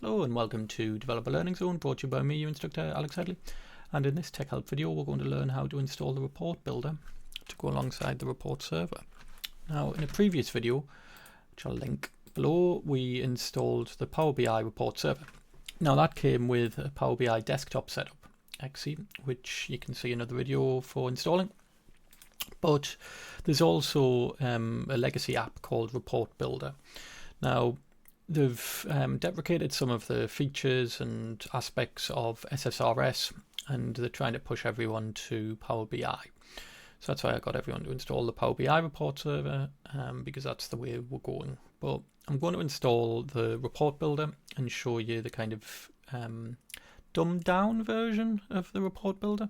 Hello and welcome to Developer Learning Zone, brought to you by me, your instructor Alex Headley. And in this tech help video we're going to learn how to install the report builder to go alongside the report server. Now in a previous video, which I'll link below, we installed the Power BI report server. Now that came with a Power BI desktop setup, XE, which you can see another video for installing. But there's also a legacy app called Report Builder. Now they've deprecated some of the features and aspects of SSRS, and they're trying to push everyone to Power BI. So that's why I got everyone to install the Power BI report server, because that's the way we're going. But I'm going to install the report builder and show you the kind of dumbed down version of the report builder,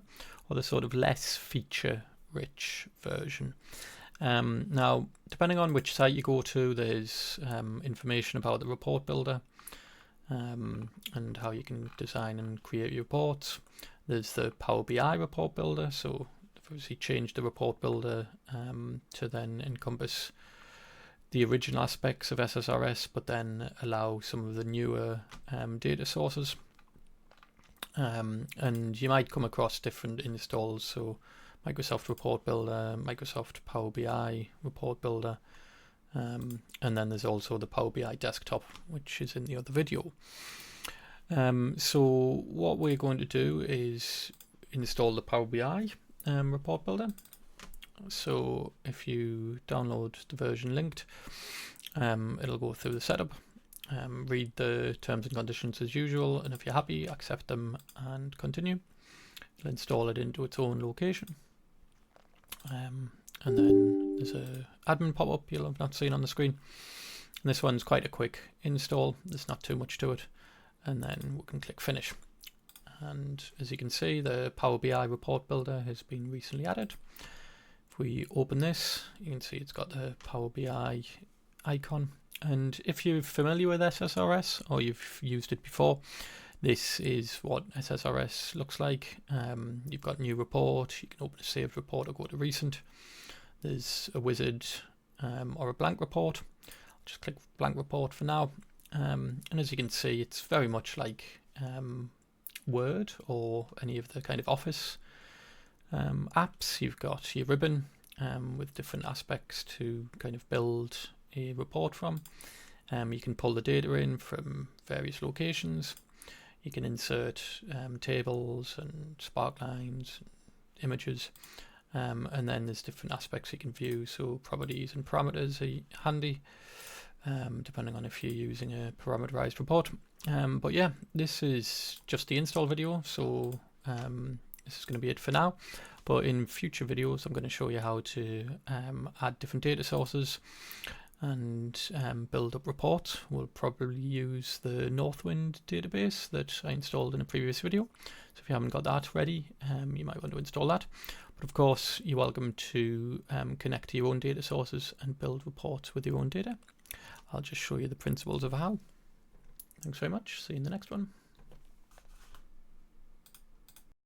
or the sort of less feature rich version. Now, depending on which site you go to, there's information about the report builder and how you can design and create your reports. There's the Power BI report builder, so they've obviously changed the report builder to then encompass the original aspects of SSRS, but then allow some of the newer data sources. And you might come across different installs, so Microsoft Report Builder, Microsoft Power BI Report Builder, and then there's also the Power BI Desktop, which is in the other video. So what we're going to do is install the Power BI Report Builder. So if you download the version linked, it'll go through the setup, read the terms and conditions as usual, and if you're happy, accept them and continue. It'll install it into its own location. And then there's a admin pop-up you'll have not seen on the screen. And this one's quite a quick install, there's not too much to it. And then we can click finish. And as you can see, the Power BI report builder has been recently added. If we open this, you can see it's got the Power BI icon. And if you're familiar with SSRS or you've used it before, this is what SSRS looks like. You've got new report, you can open a saved report or go to recent. There's a wizard or a blank report. I'll just click blank report for now. And as you can see, it's very much like Word or any of the kind of Office apps. You've got your ribbon with different aspects to kind of build a report from. You can pull the data in from various locations. You can insert tables and sparklines, images, and then there's different aspects you can view. So properties and parameters are handy, depending on if you're using a parameterized report. But yeah, this is just the install video, so this is going to be it for now. But in future videos, I'm going to show you how to add different data sources and build up reports. We'll probably use the Northwind database that I installed in a previous video. So if you haven't got that ready, you might want to install that. But of course, you're welcome to connect to your own data sources and build reports with your own data. I'll just show you the principles of how. Thanks very much. See you in the next one.